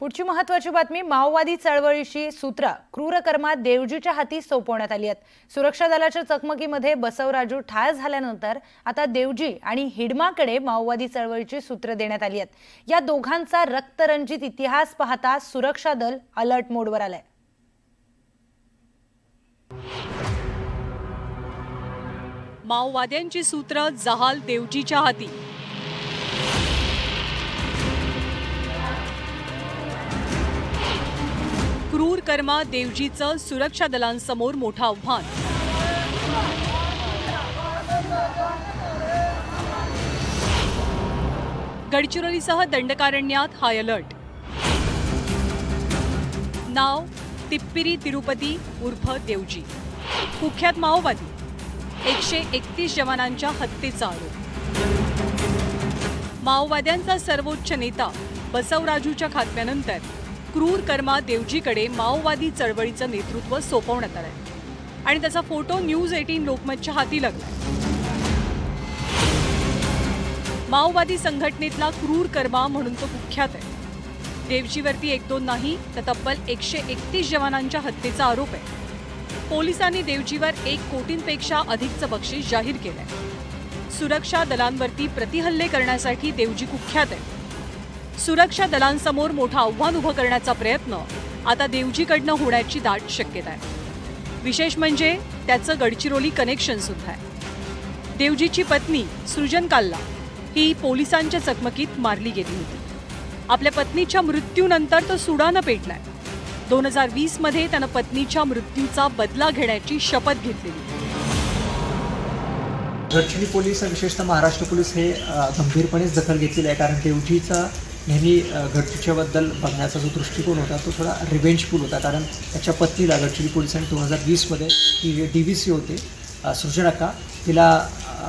पुढची महत्त्वाची बातमी, माओवादी चळवळीची सूत्र क्रूरकर्मा देवजीच्या हाती सोपवण्यात आली आहेत। सुरक्षा दलाच्या चकमकीमध्ये बसवराजू ठार झाल्यानंतर आता देवजी आणि हिडमाकडे माओवादी चळवळीची सूत्र देण्यात आली आहेत। या दोघांचा रक्तरंजित इतिहास पाहता सुरक्षा दल अलर्ट मोडवर आलंय। माओवाद्यांची सूत्र जहाल देवजीच्या हाती। क्रूर कर्मा देवजीचं सुरक्षा दलांसमोर मोठं आव्हान। गडचिरोलीसह दंडकारण्यात हाय अलर्ट। नाव तिप्पिरी तिरुपती उर्फ देवजी, कुख्यात माओवादी। 131 जवानांच्या हत्येचा आरोप। माओवाद्यांचा सर्वोच्च नेता बसवराजूच्या खात्म्यानंतर क्रूर कर्मा देवजीकडे माओवादी चळवळीचं नेतृत्व सोपवण्यात आलंय आणि त्याचा फोटो न्यूज 18 लोकमतच्या हाती लागलाय। माओवादी संघटनेतला क्रूर कर्मा म्हणून तो कुख्यात आहे। देवजीवरती 1-2 नाही तर तब्बल 131 जवानांच्या हत्येचा आरोप आहे। पोलिसांनी देवजीवर 1 कोटींपेक्षा अधिकचं बक्षीस जाहीर केलंय। सुरक्षा दलांवरती प्रतिहल्ले करण्यासाठी देवजी कुख्यात आहे। सुरक्षा दलांसमोर मोठं आव्हान उभं करण्याचा प्रयत्न आता देवजीकडनं होण्याची दाट शक्यता आहे। विशेष म्हणजे त्याचं गडचिरोली कनेक्शन सुद्धा आहे। देवजीची पत्नी सृजन काल्ला ही पोलिसांच्या चकमकीत मारली गेली होती। आपल्या पत्नीच्या मृत्यूनंतर तो सुडानं पेटलाय। 2020 मध्ये त्यानं पत्नीच्या मृत्यूचा बदला घेण्याची शपथ घेतलेली। गडचिरोली पोलीस विशेषतः महाराष्ट्र पोलीस हे गंभीरपणे दखल घेतलेली आहे, कारण देवजीचा नेहमी गडचिरोलीबद्दल बघण्याचा जो दृष्टिकोन होता तो थोडा रिव्हेंजफुल होता। कारण त्याच्या पत्नीला गडचिरोली पोलिसांनी 2020 मध्ये ही DVC होते सृजन अक्का, तिला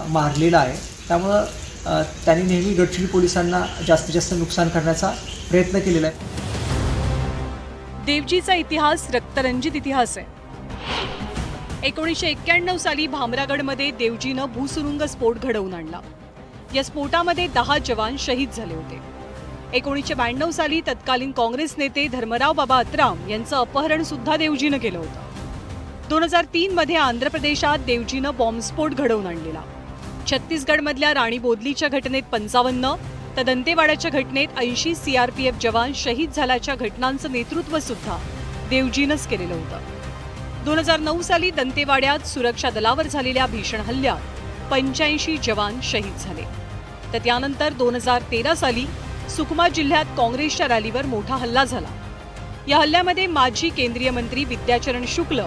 मारलेला आहे। त्यामुळं त्यांनी नेहमी गडचिरोली पोलिसांना जास्तीत जास्त नुकसान करण्याचा प्रयत्न केलेला आहे। देवजीचा इतिहास रक्तरंजित इतिहास आहे। 1991 साली भामरागडमध्ये देवजीनं भूसुरुंग स्फोट घडवून आणला। या स्फोटामध्ये 10 जवान शहीद झाले होते। 1992 साली तत्कालीन काँग्रेस नेते धर्मराव बाबा अत्राम यांचं अपहरण सुद्धा देवजीनं केलं होतं। 2003 मध्ये आंध्र प्रदेशात देवजीनं बॉम्बस्फोट घडवून आणलेला। छत्तीसगडमधल्या राणी बोदलीच्या घटनेत 55 तर दंतेवाड्याच्या घटनेत 80 CRPF जवान शहीद झाल्याच्या घटनांचं नेतृत्व सुद्धा देवजीनंच केलेलं होतं। 2009 साली दंतेवाड्यात सुरक्षा दलावर झालेल्या भीषण हल्ल्यात 85 जवान शहीद झाले। तर त्यानंतर 2013 साली सुकमा जिल्ह्यात काँग्रेसच्या रॅलीवर मोठा हल्ला झाला। या हल्ल्यामध्ये माजी केंद्रीय मंत्री विद्याचरण शुक्ल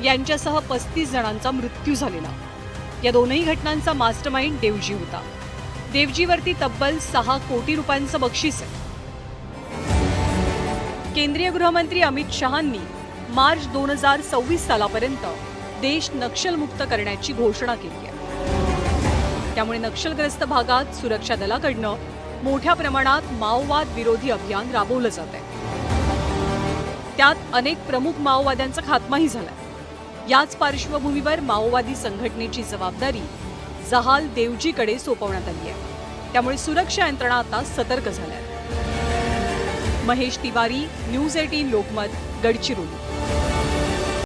यांच्यासह 35 जणांचा मृत्यू झालेला। या दोनही घटनांचा मास्टरमाइंड देवजी होता। देवजीवरती तब्बल 6 कोटी रुपयांचं बक्षीस आहे। केंद्रीय गृहमंत्री अमित शहांनी मार्च 2026 सालापर्यंत देश नक्षलमुक्त करण्याची घोषणा केली आहे। त्यामुळे नक्षलग्रस्त भागात सुरक्षा दलाकडनं मोठ्या प्रमाणात माओवाद विरोधी अभियान राबवलं जात आहे। त्यात अनेक प्रमुख माओवाद्यांचा खात्माही झालाय। याच पार्श्वभूमीवर माओवादी संघटनेची जबाबदारी जहाल देवजीकडे सोपवण्यात आली आहे। त्यामुळे सुरक्षा यंत्रणा आता सतर्क झाल्या आहेत। महेश तिवारी, न्यूज 18 लोकमत, गडचिरोली।